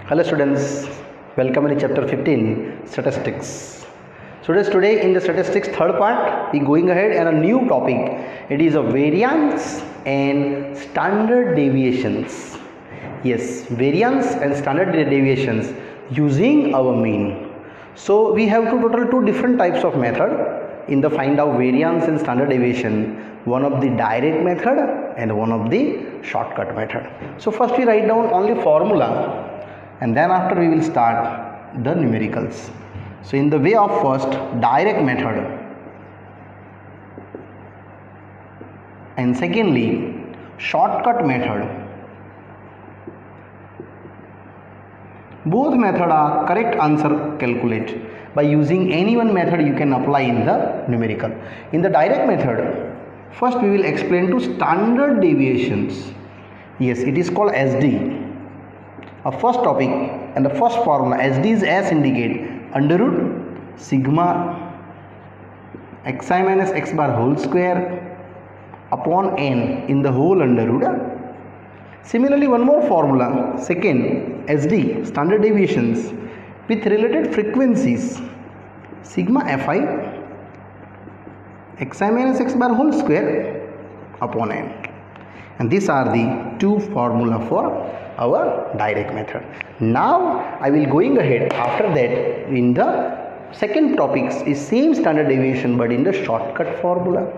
Hello students, welcome to chapter 15 statistics. Students, today in the statistics third part we going ahead and a new topic. It is a variance and standard deviations. Yes, variance and standard deviations using our mean. So we have two different types of method in the find out variance and standard deviation. One of the direct method and one of the shortcut method. So first we write down only formula and then after we will start the numericals. So in the way of first direct method and secondly shortcut method. Both method are correct answer calculate. By using any one method you can apply in the numerical. In the direct method, first we will explain to standard deviations. Yes, it is called SD. Our first topic and the first formula SD is as indicate under root sigma xi minus x bar whole square upon n in the whole under root. Similarly, one more formula, second SD standard deviations with related frequencies sigma fi xi minus x bar whole square upon n, and these are the two formula for our direct method. Now I will going ahead after that in the second topics is same standard deviation but in the shortcut formula.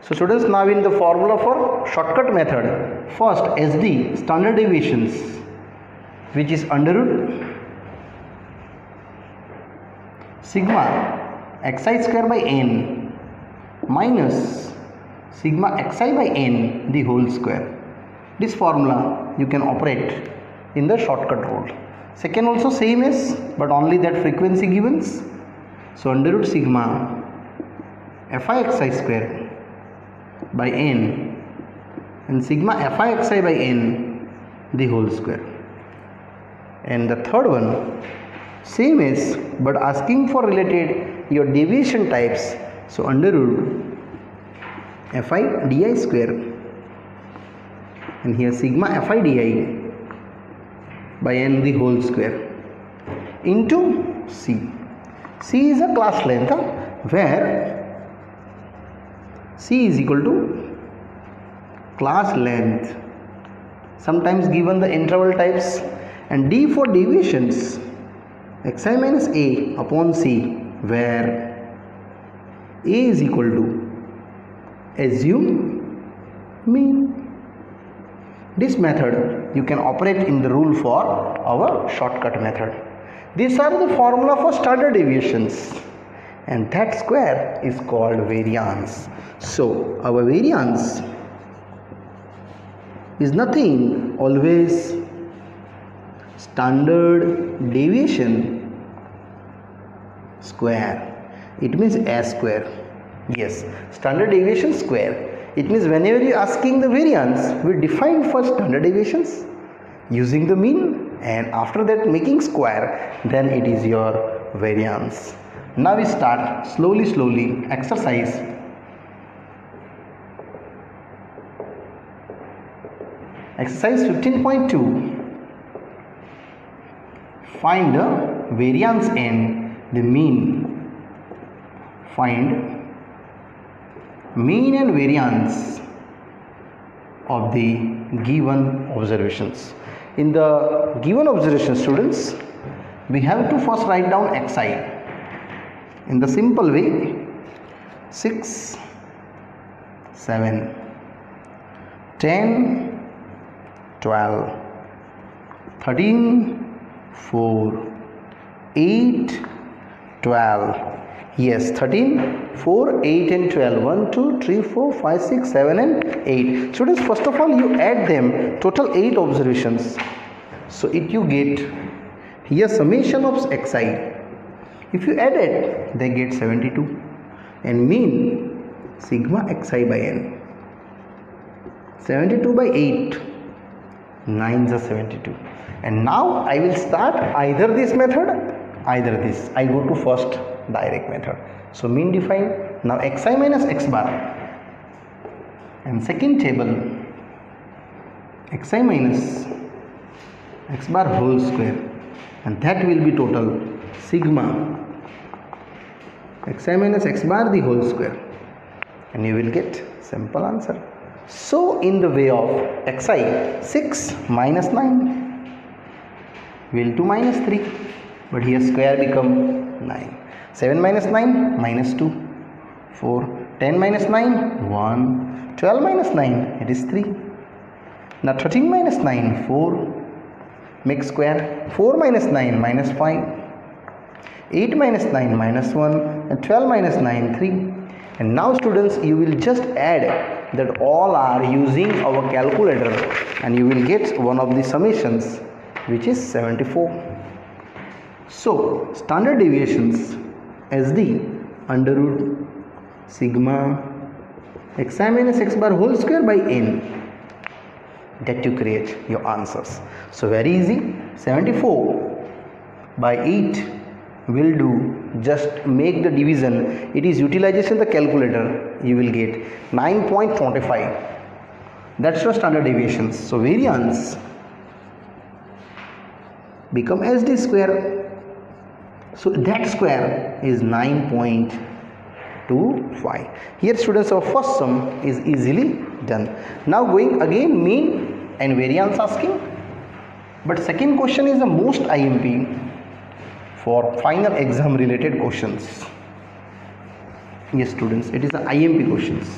So students, now in the formula for shortcut method, first SD standard deviations which is under root sigma xi square by n minus sigma xi by n the whole square. This formula you can operate in the shortcut rule. Second also same as but only that frequency givens. So under root sigma fi xi square by n and sigma fi xi by n the whole square. And the third one same as but asking for related your deviation types. So under root fi di square and here sigma fi di by n the whole square into C. C is a class length where C is equal to class length, sometimes given the interval types, and D for deviations xi minus a upon C where a is equal to assume mean. This method you can operate in the rule for our shortcut method. These are the formula for standard deviations and that square is called variance. So our variance is nothing always standard deviation square. It means a square. Yes, standard deviation square. It means whenever you are asking the variance, we define first standard deviations using the mean and after that making square, then it is your variance. Now we start slowly exercise. Exercise 15.2. Find the variance and the mean. Find mean and variance of the given observations. In the given observation, students, we have to first write down xi in the simple way 6 7 10 12 13 4 8 12. Yes, 13, 4, 8 and 12. 1, 2, 3, 4, 5, 6, 7 and 8. Students, first of all you add them, total 8 observations. So it you get here summation of xi. If you add it, they get 72 and mean sigma xi by n. 72 by 8, 9 is 72. And now I will start either this method, either this. I go to first direct method. So mean define. Now xi minus x bar and second table xi minus x bar whole square, and that will be total sigma xi minus x bar the whole square, and you will get simple answer. So in the way of xi, 6 minus 9 will to minus 3, but here square become 9. 7 minus 9 minus 2, 4, 10 minus 9 1, 12 minus 9 it is 3. Now 13 minus 9 4, make square, 4 minus 9 minus 5, 8 minus 9 minus 1, and 12 minus 9 3. And now students, you will just add that all are using our calculator, and you will get one of the summations, which is 74. So standard deviations as the under root sigma xi minus x bar whole square by n, that you create your answers. So very easy. 74 by 8 will do, just make the division, it is utilization the calculator, you will get 9.25. that's your standard deviations. So variance become SD square, so that square is 9.25. Here students, our first sum is easily done. Now going again mean and variance asking, but second question is the most IMP for final exam related questions. Yes students, it is the IMP questions.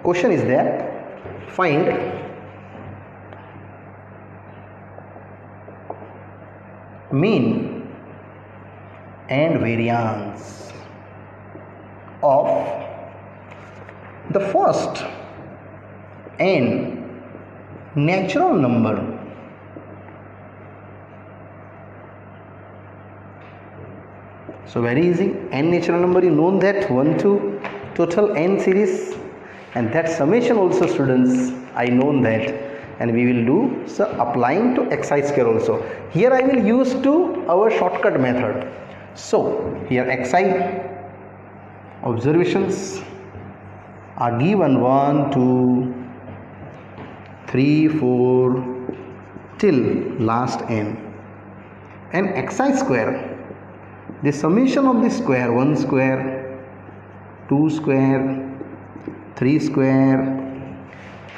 Question is there, find mean and variance of the first n natural number so very easy. N natural number, you know that 1 to total n series, and that summation also students I know that, and we will do so applying to xi square also. Here I will use to our shortcut method. So here xi observations are given 1 2 3 4 till last n, and xi square, the summation of the square, 1 square 2 square 3 square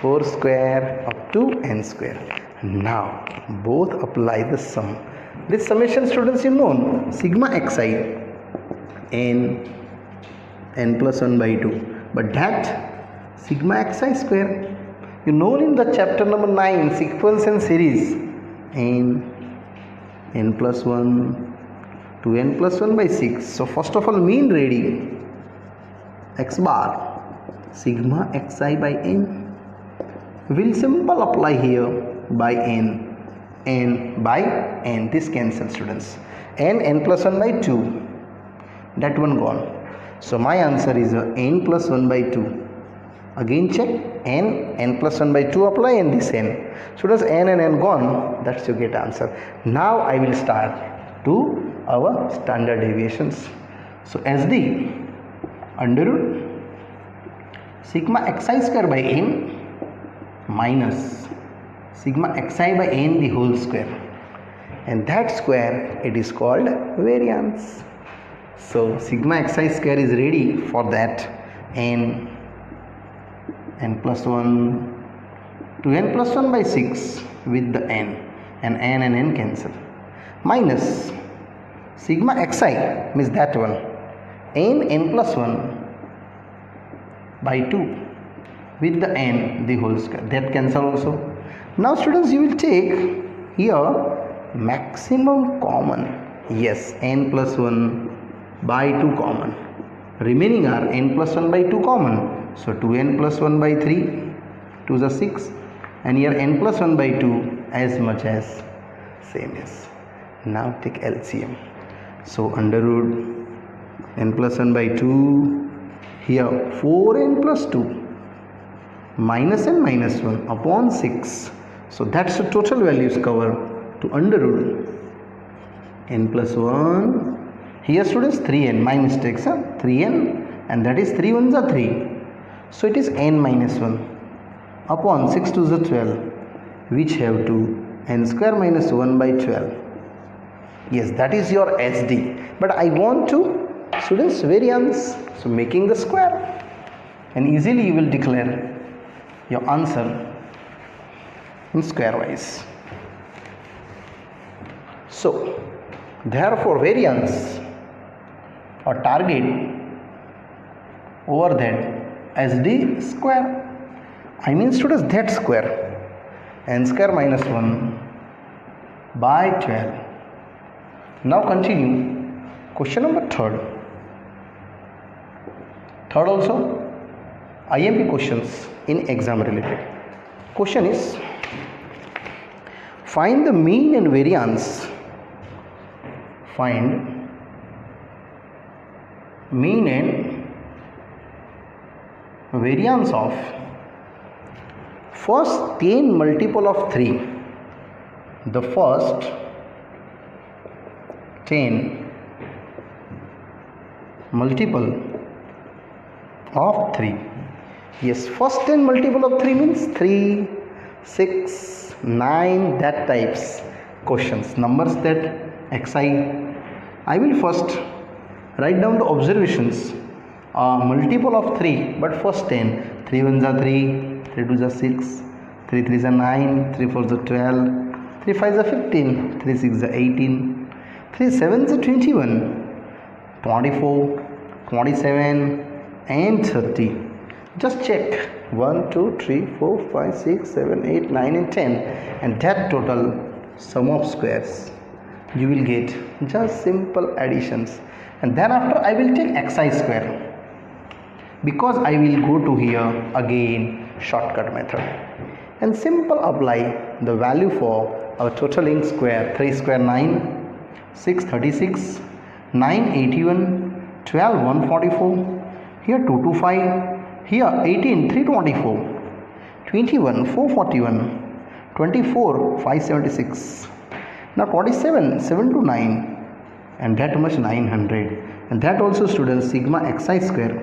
4 square up to n square. Now both apply the sum. This summation students, you know, sigma xi n plus 1 by 2, but that sigma xi square, you know in the chapter number 9 sequence and series, n plus 1 to n plus 1 by 6. So first of all mean ready, x bar sigma xi by n will simple apply here by n by n, this cancel students, n plus 1 by 2, that one gone. So my answer is n plus 1 by 2. Again check, n plus 1 by 2 apply, and this n. Students, n and n gone, that's you get answer. Now I will start to our standard deviations. So as the under root sigma xi square by n minus sigma xi by n the whole square, and that square it is called variance. So sigma xi square is ready for that, n plus 1 to n plus 1 by 6 with the n, and n cancel, minus sigma xi means that one, n plus 1 by 2 with the n the whole square, that cancel also. Now students, you will take here maximum common, yes, n plus 1 by 2 common, remaining are n plus 1 by 2 common, so 2n plus 1 by 3, 2 is 6, and here n plus 1 by 2 as much as same as. Now take LCM. So under root n plus 1 by 2, here 4n plus 2 minus n minus 1 upon 6, so that's the total values cover to under root n plus 1. Here students 3n, my mistakes, 3n, and that is 3 ones are 3, So it is n minus 1 upon 6 to the 12, which have to n square minus 1 by 12. Yes, that is your SD. But I want to, students, variance. So making the square, and easily you will declare your answer in square wise. So therefore variance or target over that SD square, I mean students, that square, n square minus 1 by 12. Now continue question number third also IMP questions in exam related. Question is, find the mean and variance. Find mean and variance of first 10 multiple of 3. The first 10 multiple of 3. Yes, first 10 multiple of 3 means 3, 6, 9, that types questions, numbers that xi. I will first write down the observations, multiple of 3, but first 10. 3 1s are 3, 3 2s are 6, 3 3s are 9, 3 4s are 12, 3 5s are 15, 3 6s are 18, 3 7s are 21, 24, 27 and 30. Just check 1 2 3 4 5 6 7 8 9 and 10, and that total sum of squares you will get just simple additions. And then after I will take xi square, because I will go to here again shortcut method and simple apply the value for our totaling square. 3 square 9, 6 36, 9 81, 12 144, here 2 2 5, here 18 324, 21 441, 24 576, now 27 7 to 9, and that much 900. And that also students, sigma xi square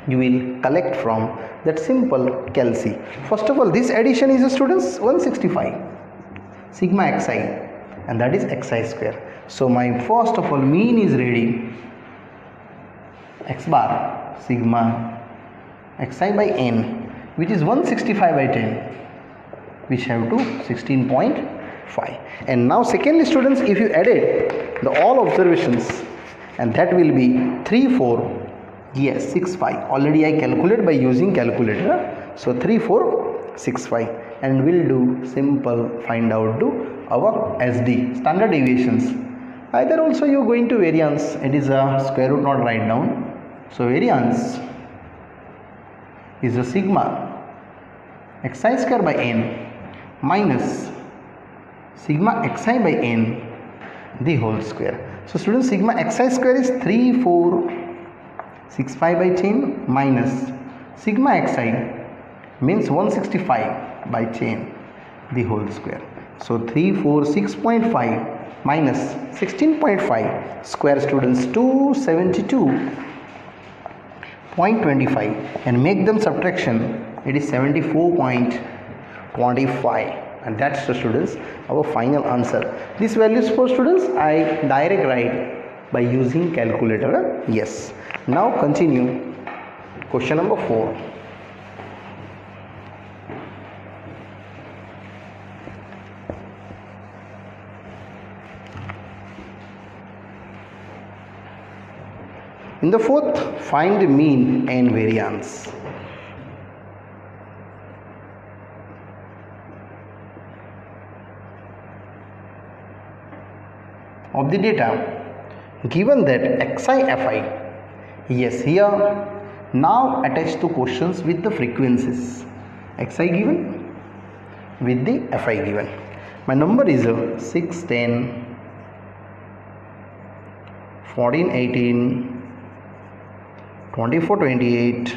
you will collect from that simple calci. First of all, this addition is students 165 sigma xi, and that is xi square. So my first of all mean is ready, x bar sigma xi by n, which is 165 by 10, which have to 16.5. And now secondly students, if you added the all observations, and that will be 3 4, yes 6 5, already I calculate by using calculator. So 3 4 6 5, and we'll do simple find out to our SD, standard deviations. Either also you going to variance, it is a square root not write down. So variance is a sigma xi square by n minus sigma xi by n the whole square. So students, sigma xi square is 3 4 6 5 by 10 minus sigma xi means 165 by 10 the whole square. So 3 4 6.5 minus 16.5 square students 272.25, and make them subtraction, it is 74.25, and that's the students our final answer. These values for students I direct write by using calculator. Yes. Now continue question number 4. In the fourth, find the mean and variance. Of the data given that xi fi, yes, here now attach to questions with the frequencies, xi given with the fi given. My number is 6 10 14 18 24 28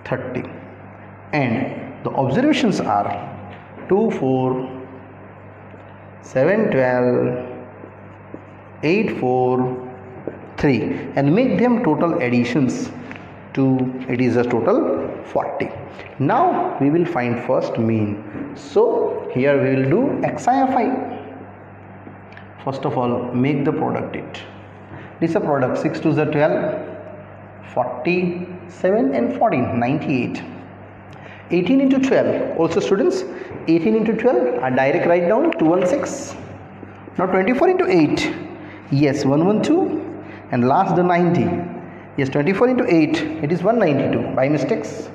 30, and the observations are 2 4 7 12 8 4 3, and make them total additions 2, it is a total 40. Now we will find first mean. So here we will do XI. First of all, make the product it. This is a product 6 to the 12, 47 and 14, 98. 18 into 12, also students, 18 into 12, a direct write down 216. Now 24 into 8, yes, 112, and last the 90. Yes, 24 into 8, it is 192 by mistakes.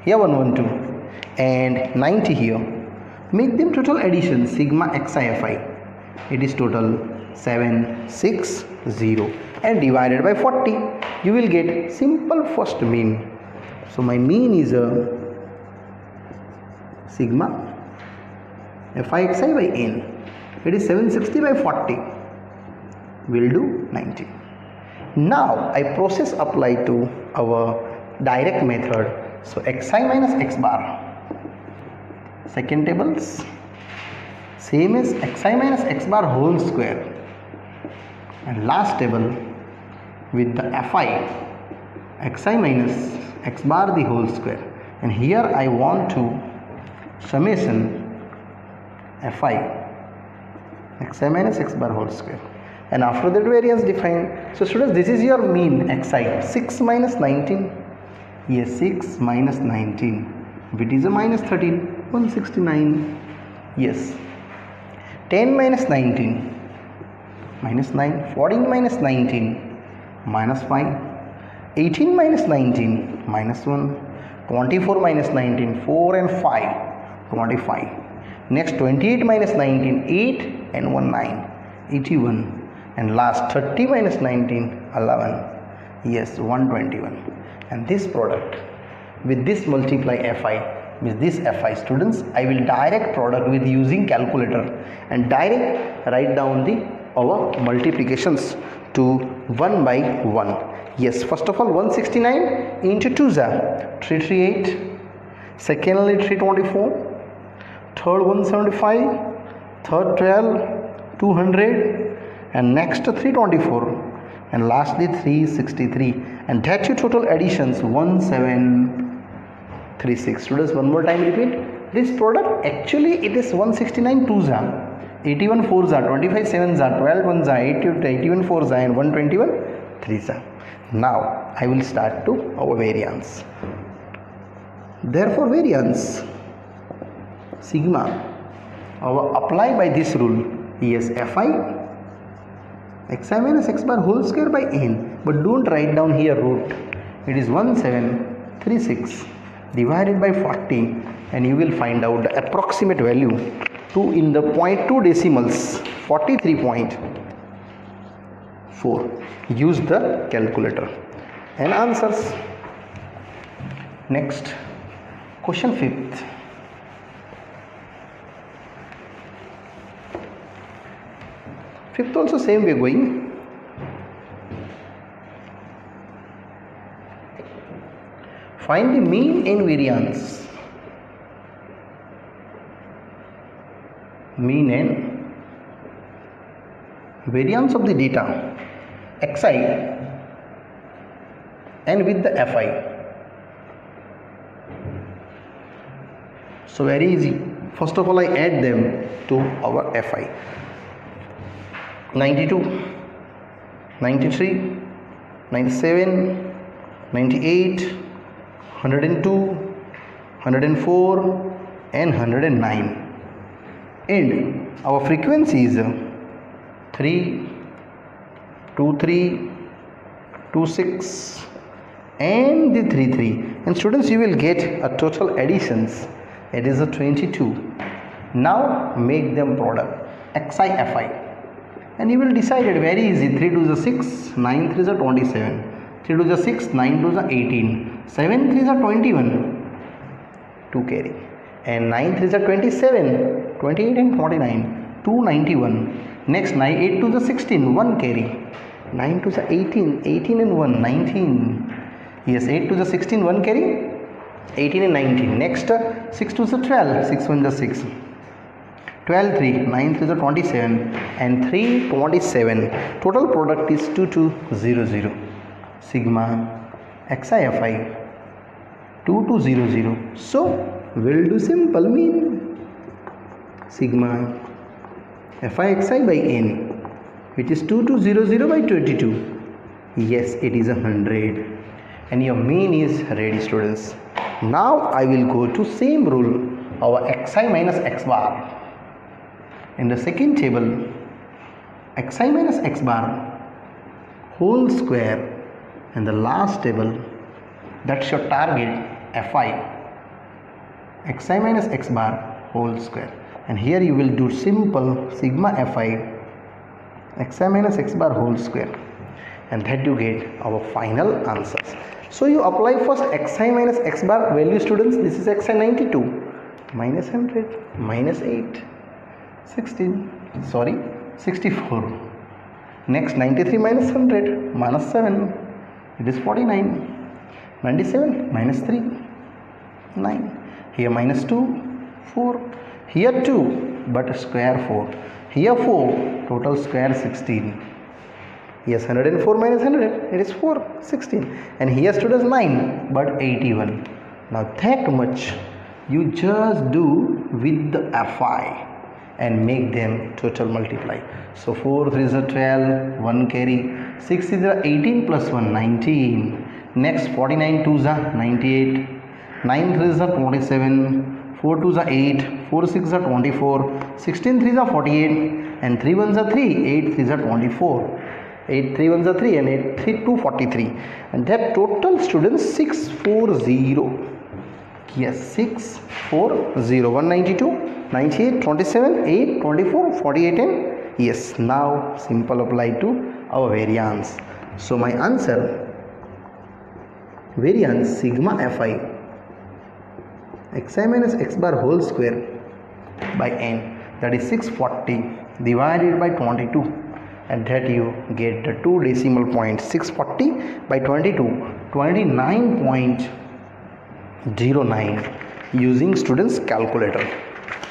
Here 112 and 90 here. Make them total addition sigma XIFI. It is total 760 and divided by 40. You will get simple first mean. So my mean is a sigma FIXI by n. It is 760 by 40. We'll do 90. Now I process apply to our direct method. So xi minus x bar. Second tables same as xi minus x bar whole square. And last table with the fi xi minus x bar the whole square. And here I want to summation fi xi minus x bar whole square, and after that variance defined. So students, this is your mean xi. 6 minus 19, yes, 6 minus 19, it is a minus 13, 169, yes. 10 minus 19, minus 9, 14 minus 19, minus 5, 18 minus 19, minus 1, 24 minus 19, 4 and 5, 25. Next 28 minus 19, 8 and 1, 9, 81. And last 30 minus 19, 11, yes, 121. And this product with this multiply fi with this fi, students, I will direct product with using calculator and direct write down the our multiplications to 1 by 1. Yes, first of all 169 into 2 is 338, secondly 324, third 175, third 12, 200, and next 324, and lastly 363, and that's your total additions 1736. Students, one more time repeat. This product actually it is 169 2s are, 81 4s are, 25 7s are, 12 1s are, 81 4s are, and 121 3s are. Now I will start to our variance. Therefore variance sigma our apply by this rule is fi xi minus x bar whole square by n, but don't write down here root. It is 1736 divided by 40, and you will find out the approximate value 2 in the 0.2 decimals, 43.4. Use the calculator and answers. Next question 5th. Fifth also same way going. Find the mean and variance. Mean and variance of the data xi and with the fi. So very easy. First of all, I add them to our fi. 92, 93, 97, 98, 102, 104 and 109. And our frequency is 3, 2, 3, 2, 6 and the 3, 3. And students, you will get a total additions. It is a 22. Now make them product xi fi. And you will decide it very easy. 3 to the 6, 9 3 is 27, 3 to the 6, 9 to the 18, 7 3 is 21, 2 carry, and 9 3 is 27, 28 and 49, 291. Next 9 8 to the 16, 1 carry, 9 to the 18, 18 and 1, 19. Yes, 8 to the 16, 1 carry, 18 and 19. Next 6 to the 12, 6 1 the 6. 12 3, 9 3 is 27 and 327. Total product is 2200. Sigma XI 2200. So we'll do simple mean. Sigma FI by n, which is 2200 by 22. Yes, it is 100. And your mean is ready, students. Now I will go to same rule, our xi minus x bar. In the second table, xi minus x bar whole square, and the last table, that's your target fi xi minus x bar whole square. And here you will do simple sigma fi xi minus x bar whole square, and that you get our final answers. So you apply first xi minus x bar value, students. This is xi 92 minus 100 minus 8 64. Next 93 minus 100 minus 7, it is 49. 97 minus 3 9. Here minus 2 4. Here 2 but square 4. Here 4, total square 16. Yes, 104 minus 100, it is 4 16. And here students 9 but 81. Now that much you just do with the fi and make them total multiply. So 4 3 is a 12, 1 carry, 6 is a 18 plus 1 19. Next 49 2 is a 98, 9 3 is a 27, 4 2 is a 8, 4 6 is a 24, 16 3 is a 48, and 3 1 is a 3, 8 3 is a 24, 8 3 1 is a 3, and 8 3 2 43. And that total, students, 640. Yes, 640. 192, 98, 27, 8, 24, 48, and yes. Now simple apply to our variance. So my answer, variance sigma fi xi minus x bar whole square by n, that is 640 divided by 22, and that you get the 2 decimal points. 640 by 22, 29.09 using students calculator.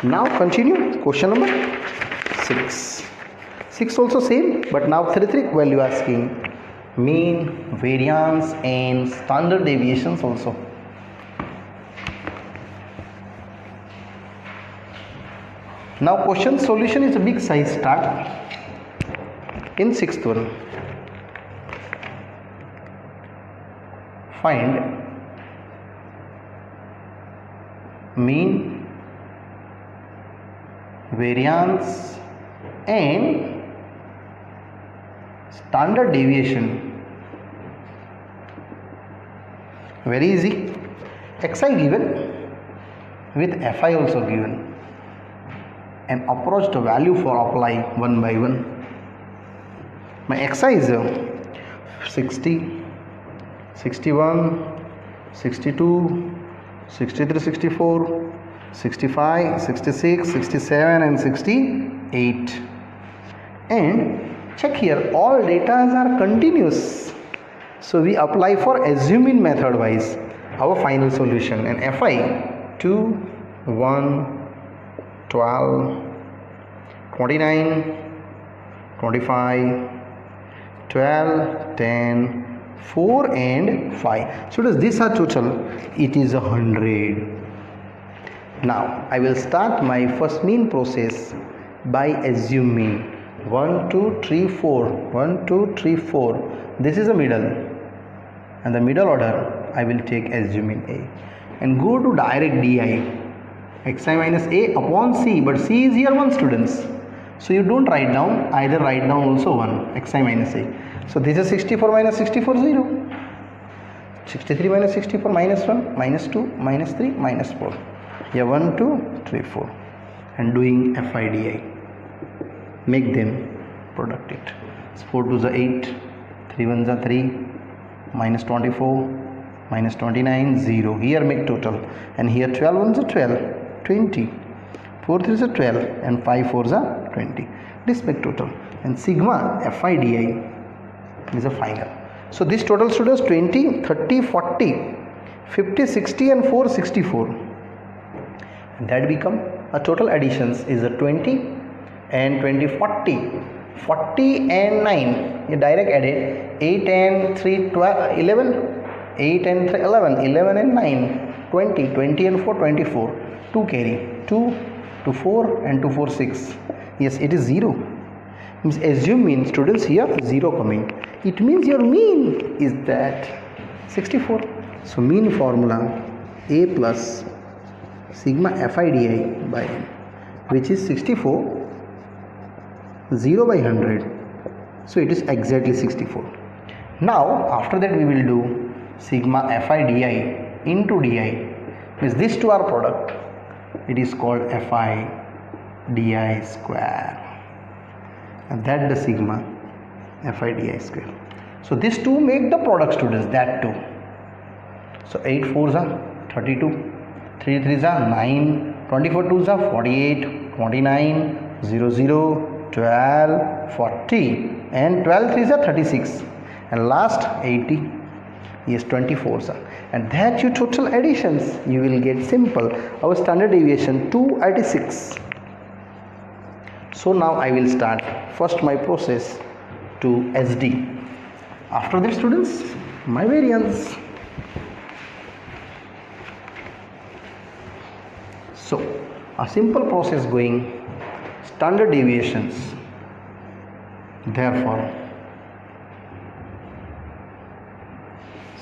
Now continue question number 6. 6 also same, but now 33 value asking, mean, variance and standard deviations also. Now question solution is a big size. Start in 6th one. Find mean, variance and standard deviation. Very easy. Xi given with fi also given, and approach the value for apply one by one. My xi is 60, 61, 62, 63, 64, 65, 66, 67, and 68. And check here, all data are continuous. So we apply for assuming method wise our final solution. And fi 2, 1, 12, 29, 25, 12, 10, 4 and 5. So does this are total? It is 100. Now I will start my first mean process by assuming 1, 2, 3, 4. 1, 2, 3, 4. This is a middle, and the middle order I will take assuming A, and go to direct di xi minus A upon C, but C is here 1, students. So you don't write down, either write down also 1 xi minus A. So this is 64 minus 64 0, 63 minus 64 minus 1 minus 2 minus 3 minus 4. Here 1 2 3 4, and doing FIDI, make them product it. So 4 2 is 8, 3 1 is 3, minus 24 minus 29 0. Here make total, and here 12 1 is 12, 20, 4 3 is 12, and 5 4 is 20. This make total, and sigma FIDI is a final. So this total students 20, 30, 40, 50, 60, and 4 64. And that become a total additions is a 20 and 20 40, 40 and 9. You direct added 8 and 3 12, 11, 8 and 3, 11, 11 and 9, 20, 20 and 4, 24. 2 carry, 2 to 4 and 2, 4, 6. Yes, it is 0. Means assume mean students here 0 coming. It means your mean is that 64. So mean formula A plus sigma fi di by n, which is 64, 0 by 100. So it is exactly 64. Now after that we will do sigma fi di into di. Means these two are product. It is called fi di square, and that the sigma fi di square. So these two make the product students, that two. So 8 4s are 32, 3 3s are 9, 24 2s are 48, 29, 0 0, 12, 40, and 12 3s are 36, and last 80. Yes, 24s are, and that you total additions you will get simple our standard deviation 286. So now I will start first my process to SD. After that students, my variance. So a simple process going standard deviations. Therefore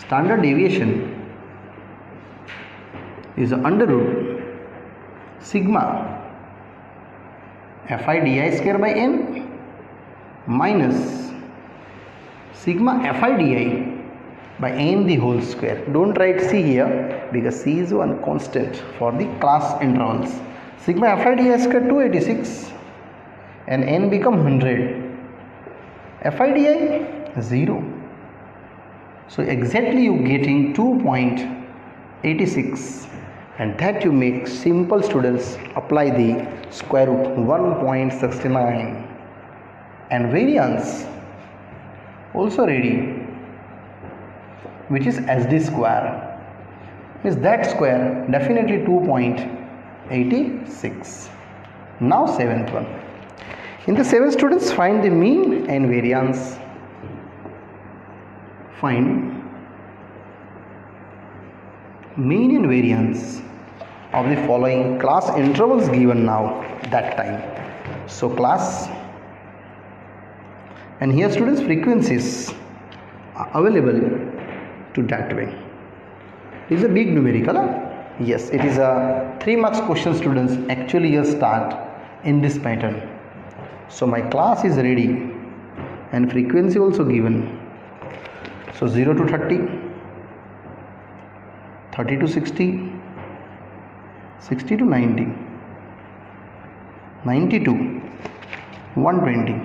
standard deviation is under root sigma fi di square by n minus sigma fi di by n the whole square. Don't write c here because c is one constant for the class intervals. Sigma fi di square 286 and n become 100. Fi di 0. So exactly you getting 2.86, and that you make simple students apply the square root 1.69, and variance also ready, which is SD square. Means that square definitely 2.86. Now seventh one. In the 7 students, find the mean and variance. Find mean and variance of the following class intervals given now that time. So class, and here students frequencies are available to that way. It is a big numerical. Yes, it is a 3 marks question students. Actually you start in this pattern. So my class is ready and frequency also given. So 0 to 30, 30 to 60, 60 to 90, 90 to 120.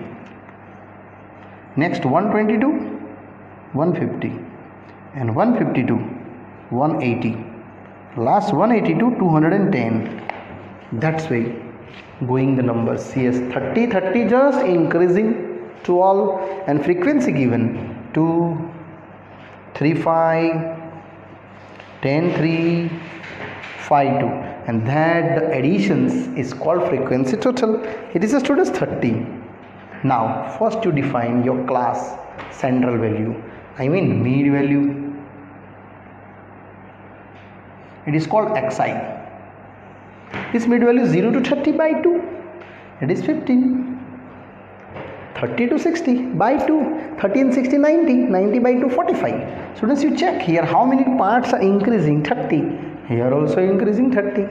Next 120 to 150, and 150 to 180. Last 180 to 210. That's why going the numbers. Yes, 30 30 just increasing 12, and frequency given 2 3 5 10 3 5 2, and that the additions is called frequency total. It is a students 30. Now first you define your class central value, I mean mean value. It is called xi. This mid value 0 to 30 by 2, it is 15. 30 to 60 by 2, 30 and 60 90, 90 by 2 45. Students, you check here how many parts are increasing. 30, here also increasing 30.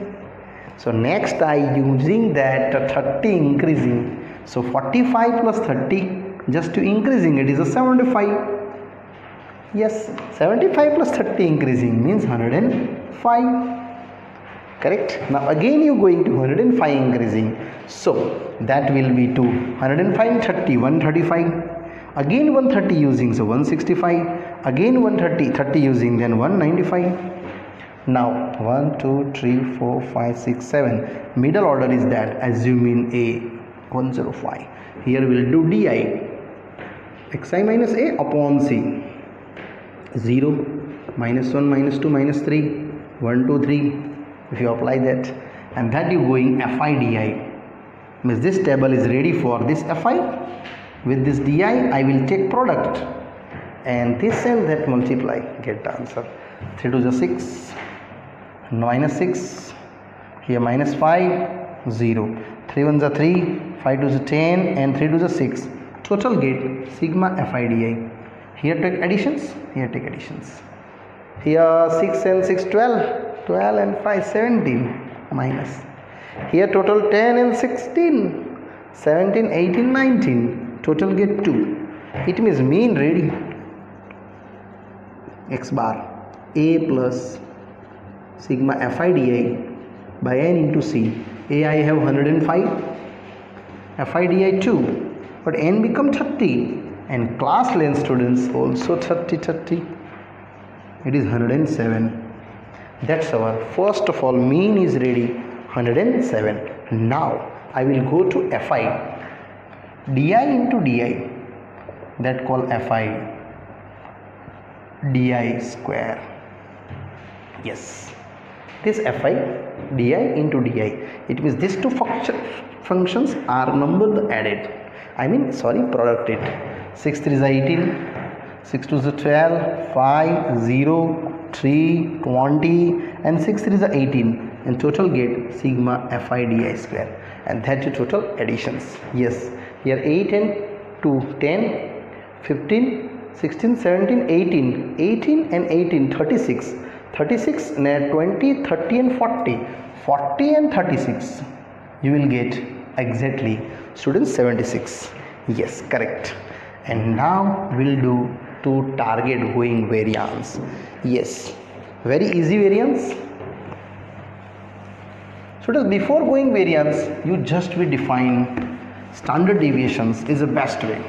So next I using that 30 increasing, so 45 plus 30 just to increasing, it is a 75. Yes, 75 plus 30 increasing means 105. Correct. Now again you going to 105 increasing, so that will be to 105 30 135. Again 130 using, so 165. Again 130 30 using, then 195. Now 1 2 3 4 5 6 7. Middle order is that, assuming A 105. Here we will do di xi minus A upon C. 0 minus 1 minus 2 minus 3 1 2 3. If you apply that, and that you going fi di, means this table is ready for this fi. With this di I will take product, and this and that multiply, get the answer. 3 to the 6, minus 6, here minus 5, 0, 3 1 the 3, 5 to the 10, and 3 to the 6, total get sigma FIDI. Here take additions, here take additions. Here 6 and 6 12, 12 and 5 17, minus. Here total 10 and 16, 17, 18, 19, total get 2. It means mean ready. X bar A plus sigma FIDI by n into C. A I have 105, FIDI 2, but n become 30, and class length students also 30. It is 107. That's our first of all mean is ready, 107. Now I will go to Fi, di into di, that call Fi di square. Yes, this Fi di into di, it means these two functions are numbered added, producted. 6 3 is 18, 6 2 is 12, 5 0 3 20, and 6 3 is 18, and total get sigma FIDI square, and that is total additions. Yes, here 8 and 2 10, 15, 16, 17, 18, 18 and 18 36, 36 and 20, 30 and 40, 40 and 36, you will get exactly students 76. Yes, correct. And now we'll do to target going variance. Yes, very easy variance. So before going variance, you just will define standard deviations is the best way.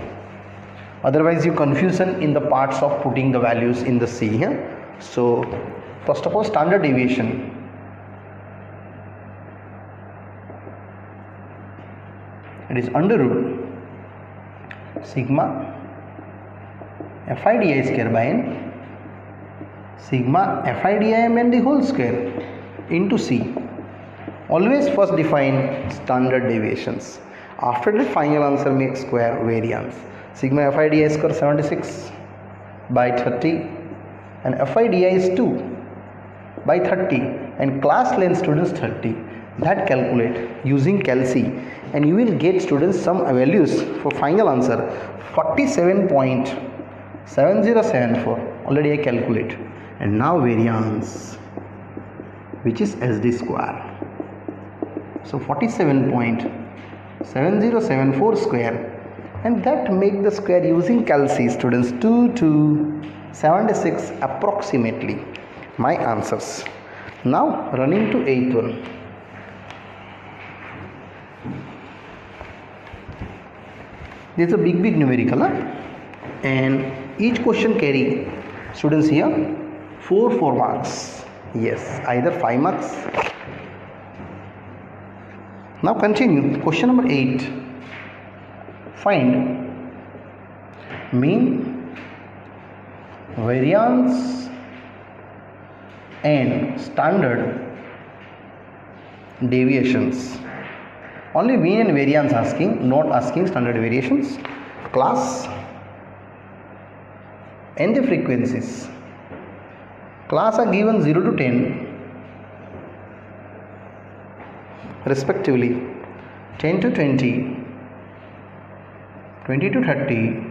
Otherwise, you confusion in the parts of putting the values in the C. So first of all, standard deviation. It is under root sigma FIDI square by n, sigma FIDIMN the whole square into C. Always first define standard deviations. After the final answer, make square variance. Sigma FIDI square 76 by 30, and FIDI is 2 by 30, and class length students 30. That calculate using calci, and you will get students some values for final answer 47.7074. Already I calculate. And now variance, which is SD square. So 47.7074 square, and that make the square using calci students 2 to 76 approximately. My answers. Now running to 8th one. This is a big numerical, and each question carry students here 4 marks. Yes, either 5 marks. Now continue. Question number 8. Find mean, variance and standard deviations. Only mean and variance asking, not asking standard deviations. Class and the frequencies. Class are given 0 to 10 respectively, 10 to 20, 20 to 30,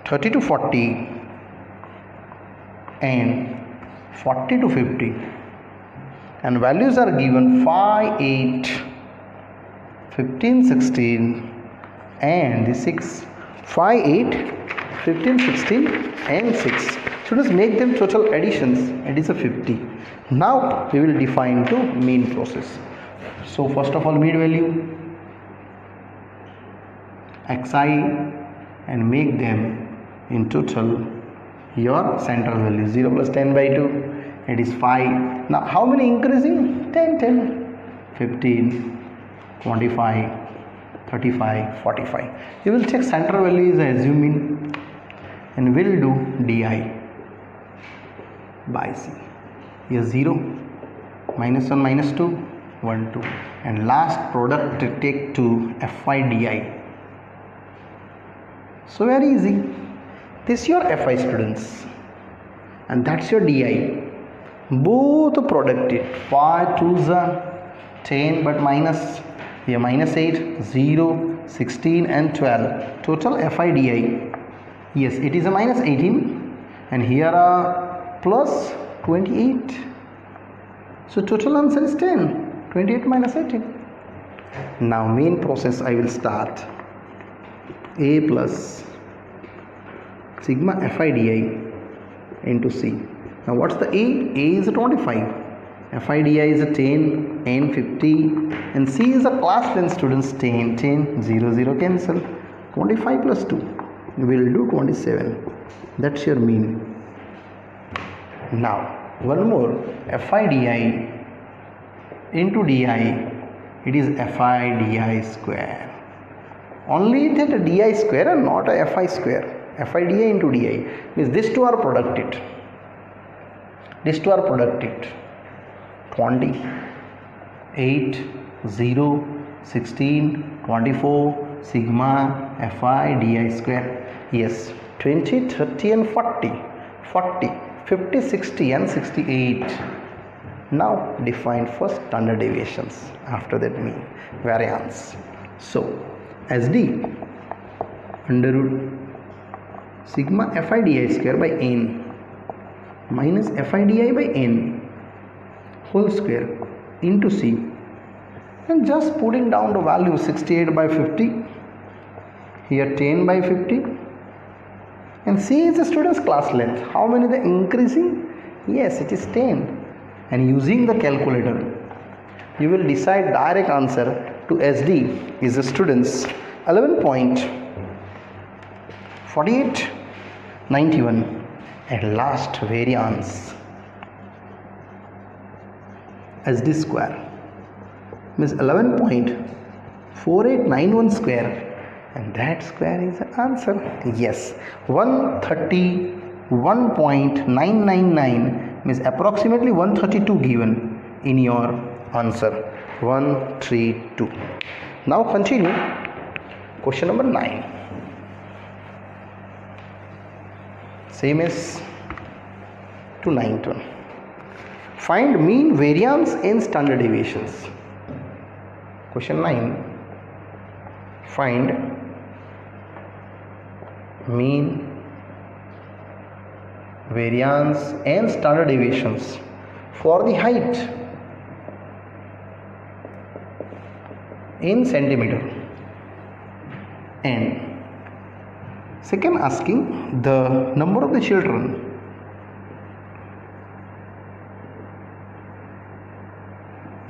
30 to 40, and 40 to 50, and values are given 5, 8, 15, 16, and the 6. 5, 8, 15, 16, and 6. So let's make them total additions. It is a 50. Now we will define to mean process. So first of all, mean value xi, and make them in total your central value. 0 plus 10 by 2, it is 5. Now how many increasing? 10, 10, 15, 25, 35, 45. You will check central value is assuming, and will do di by c. Here 0, minus 1, minus 2, 1, 2, and last product take to FIDI. So very easy. This your Fi students, and that's your Di. Both producted. 5 2s are 10, but minus here minus 8, 0, 16 and 12. Total Fi Di. Yes, it is a minus 18, and here are plus 28. So total answer is 10. 28 minus 18. Now main process I will start. A plus sigma Fi Di into C. Now what's the A? A is a 25. Fi Di is a 10, N 50, and C is a class length students 10, 10, 0, 0 cancel. 25 plus 2 will do 27. That's your mean. Now one more, Fi Di into Di, it is Fi Di square. Only that a Di square and not a Fi square. Fi Di into Di means these two are producted. These two are producted. 20, 8, 0, 16, 24, sigma Fi Di square. Yes, 20, 30 and 40, 40, 50, 60 and 68. Now define first standard deviations. After that mean variance. So SD under root sigma Fi Di square by n minus Fi Di by n whole square into C, and just putting down the value 68 by 50, here 10 by 50, and C is the student's class length. How many they increasing? Yes, it is 10. And using the calculator you will decide direct answer to SD is the students 11.4891 and last variance SD square means 11.4891 square, and that square is the answer. Yes, 131.999 means approximately 132 given in your answer. 132. Now continue. Question number 9. Same as to 9th one. Find mean variance in standard deviations. Question 9. Find mean variance and standard deviations for the height in centimeter, and second asking the number of the children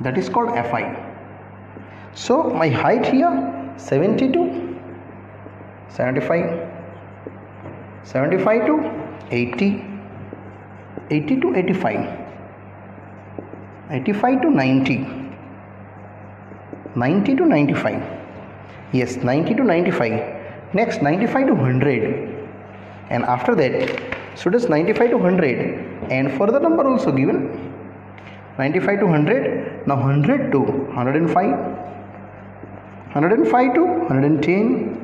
that is called Fi. So my height here 72, 75, 75 to 80, 80 to 85, 85 to 90, 90 to 95. Yes, 90 to 95. Next 95 to 100, and after that students 95 to 100 and further number also given 95 to 100. Now 100 to 105, 105 to 110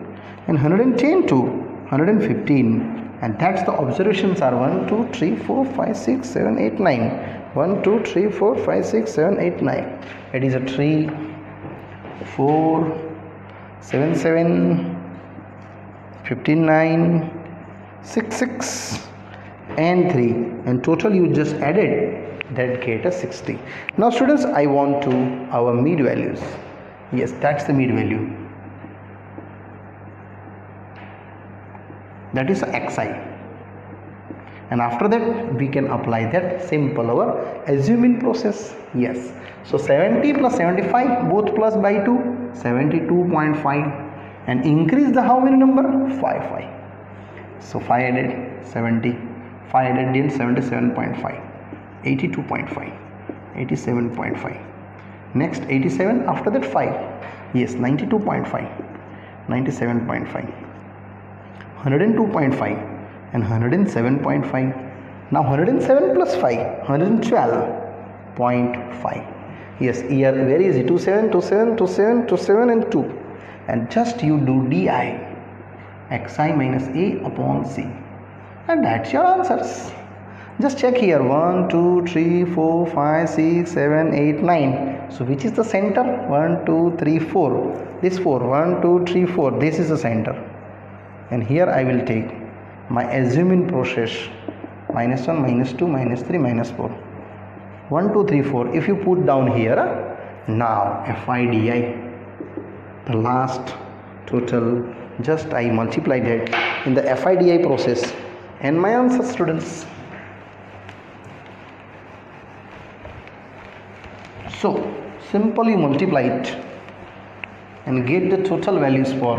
and 110 to 115. And that's the observations are 1, 2, 3, 4, 5, 6, 7, 8, 9. 1, 2, 3, 4, 5, 6, 7, 8, 9. It is a 3, 4, 7, 7, 15, 9, 6, 6 and 3. And total you just added, that get a 60. Now students, I want to our mid values. Yes, that's the mid value. That is xi, and after that we can apply that simple our assuming process. Yes, so 70 plus 75 both plus by 2, 72.5, and increase the how many number? 5. So 5 added 70, 5 added in 77.5, 82.5, 87.5. Next 87, after that 5. Yes, 92.5, 97.5. 102.5 and 107.5. Now 107 plus 5, 112.5. Yes, here where is it? 27, 27, 27, 27 and 2. And just you do di xi minus a upon c. And that's your answers. Just check here, 1 2 3 4 5 6 7 8 9. So which is the center? 1 2 3 4. This 4, 1 2 3 4, this is the center. And here I will take my assuming process, -1 -2 -3 -4, 1 2 3 4. If you put down here, now FIDI, the last total, just I multiplied it in the FIDI process, and my answer, students. So simply multiply it and get the total values for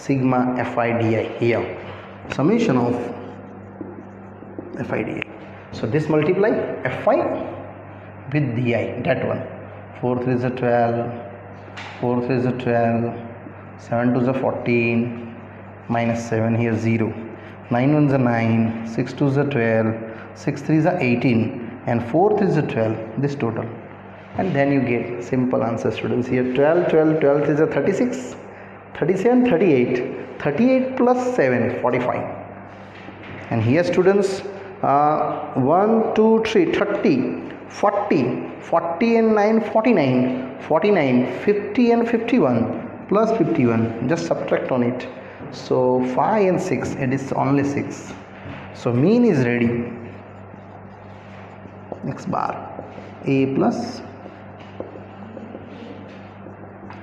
sigma FIDI here, summation of FIDI. So this multiply FI with DI, that one. 4 3 is 12, 4 3 is 12, 7 2 is 14, minus 7 here 0, 9 1 is 9, 6 2 is 12, 6 3 is 18, and 4 3 is 12, this total. And then you get simple answer, students. Here 12 12 12 is 36, 37 38, 38 plus 7 45. And here, students, 1 2 3 30, 40, 40 and 9 49, 49, 50 and 51 plus 51, just subtract on it. So 5 and 6, it is only 6. So mean is ready. Next bar, A plus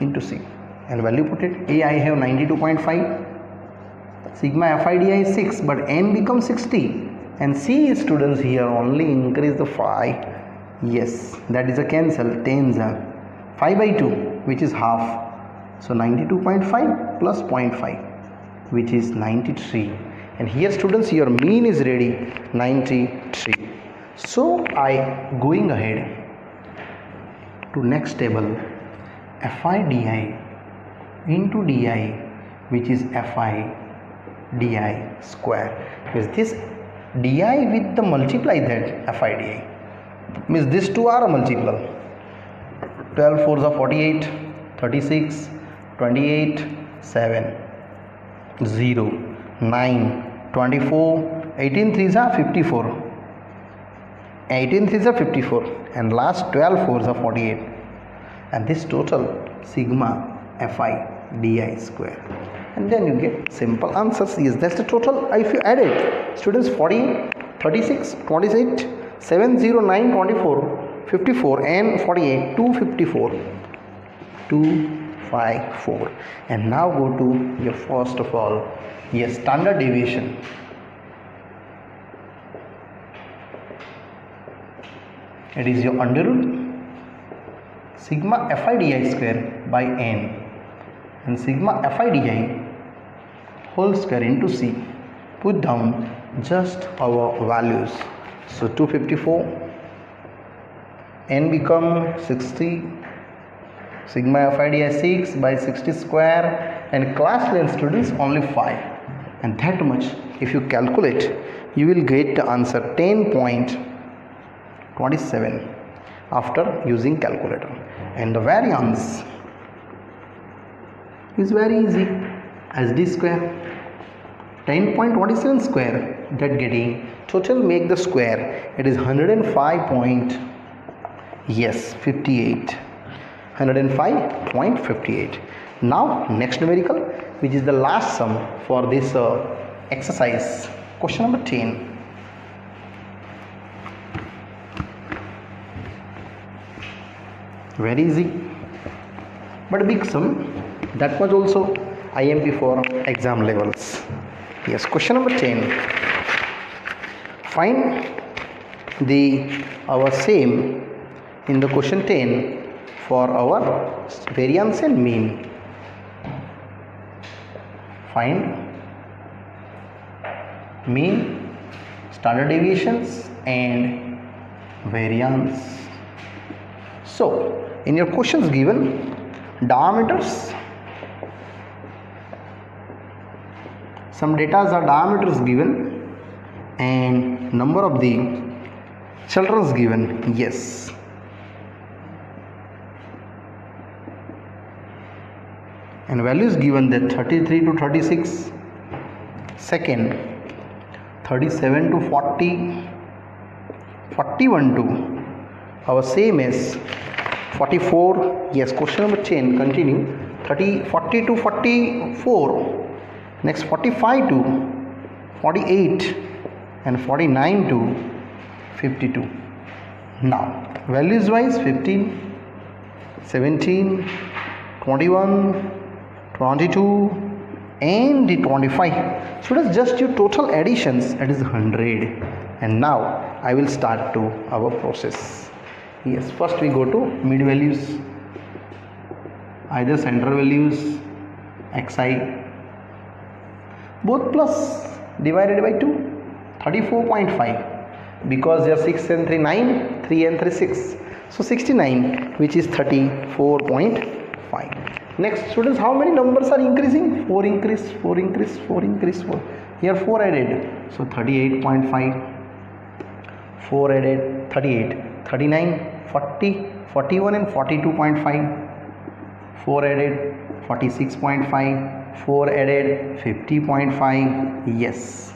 into C, and value put it. A I have 92.5, sigma FIDI is 6, but N becomes 60, and C is, students, here only increase the 5. Yes, that is a cancel, 10s 5 by 2, which is half. So 92.5 plus 0.5, which is 93. And here, students, your mean is ready, 93. So I going ahead to next table, FIDI into DI, which is FIDI square, because this DI with the multiply that FIDI means these two are a multiple. 12 4s are 48, 36, 28, 7, 0, 9, 24, 18 3s are 54, 18 3s are 54, and last 12 4s are 48. And this total sigma FIDI square, and then you get simple answers. Yes, that's the total. If you add it, students, 48, 36, 28, 7, 0, 9, 24, 54 and 48, 254, 254. And now go to your first of all, yes, standard deviation. It is your under root sigma FIDI square by N, and sigma FIDI whole square into C. Put down just our values. So 254, N become 60, sigma FIDI 6 by 60 square, and class length, students, only 5. And that much, if you calculate, you will get the answer 10.27 after using calculator. And the variance is very easy, as d square, 10.27 square, that getting total make the square, it is 105.58, 105.58. Now next numerical, which is the last sum for this exercise, question number 10. Very easy, but big sum. That was also IMP for exam levels. Yes, question number 10. Find our same in the question 10 for our variance and mean. Find mean, standard deviations and variance. So in your questions given, diameters, some data are diameters given, and number of the children given. Yes, and values given, that 33 to 36, second 37 to 40, 41 to our same as 44. Yes, question number 10 continue. 40 to 44, next 45 to 48 and 49 to 52. Now values wise 15, 17, 21, 22 and the 25. So let's just do total additions, that is 100. And now I will start to our process. Yes, first we go to mid values, either center values, xi, both plus divided by 2, 34.5, because they are 6 and 3 9, 3 and 3 6, so 69, which is 34.5. Next students, how many numbers are increasing? 4 increase, 4 increase, 4 increase, 4. Here 4 added, so 38.5, 4 added, 38, 39, 40, 41 and 42.5, 4 added, 46.5, 4 added, 50.5. Yes,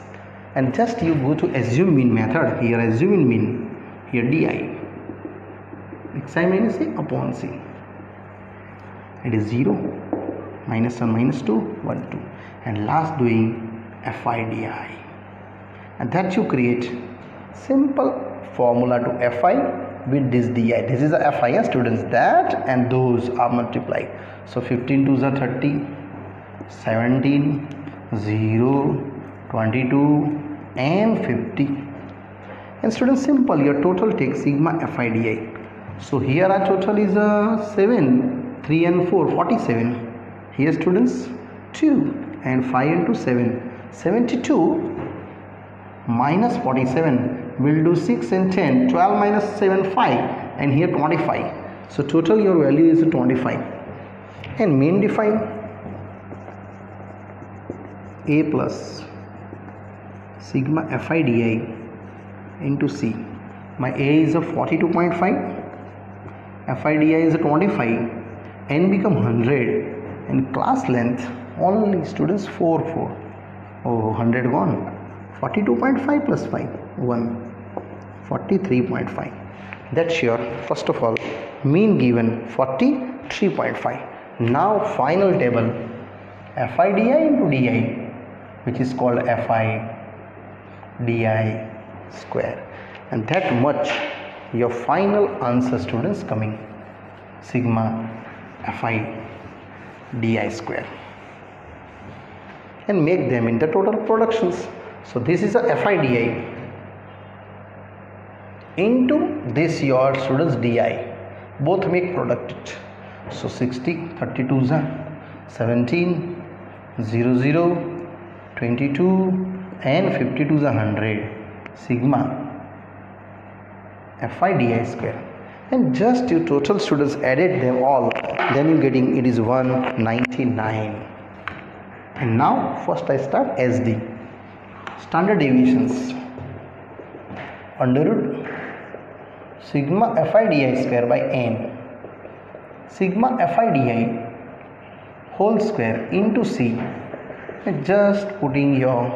and just you go to assume mean method. Here assume in mean, here di, xi minus a upon c, it is 0, minus 1 minus 2, 1 2, and last doing fi di, and that you create simple formula to fi with this di. This is the fi, students, that and those are multiplied. So 15 2s are 30, 17, 0, 22 and 50. And students, simple, your total takes sigma fi di. So here our total is 7, 3 and 4, 47. Here students 2 and 5 into 7, 72 minus 47 will do 6 and 10, 12 minus 7, 5, and here 25. So total your value is 25. And main define a plus sigma fi di into c. My a is a 42.5, fi di is a 25, n become 100, and class length only students 4 4. Oh, 100 gone. 42.5 plus 5, 1, 43.5. That's your first of all mean given 43.5. Now final table fi di into di, which is called fi di square, and that much your final answer students coming sigma fi di square, and make them into total productions. So this is a fi di into this your students di, both make product. So 60, 32 17, 00, 22 and 52 100, sigma fi di square, and just you total students added them all, then you getting it is 199. And now first I start SD, standard deviations, under root sigma fi di square by n, sigma fi di whole square into c, and just putting your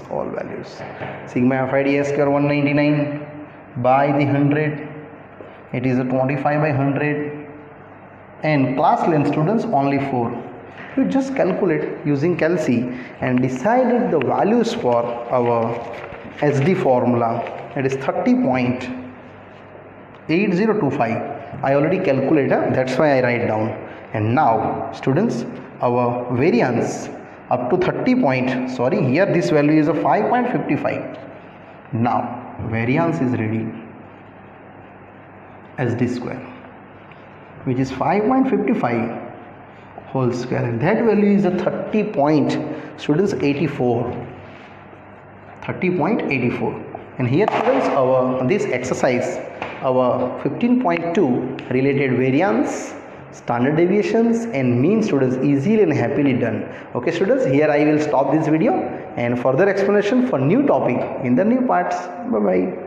all values. Sigma fi di square 199 by the 100, it is a 25 by 100, and class length students only 4. You just calculate using calc and decided the values for our SD formula. It is 30.8025. I already calculated, that's why I write down. And now students, our variance up to 30 point, sorry, here this value is a 5.55. Now variance is ready, SD square, which is 5.55 whole square, and that value is a 30 point, students, 84, 30.84. And here students, our this exercise, our 15.2 related variance, standard deviations and mean, students, easily and happily done. Okay students, here I will stop this video and further explanation for new topic in the new parts. Bye bye.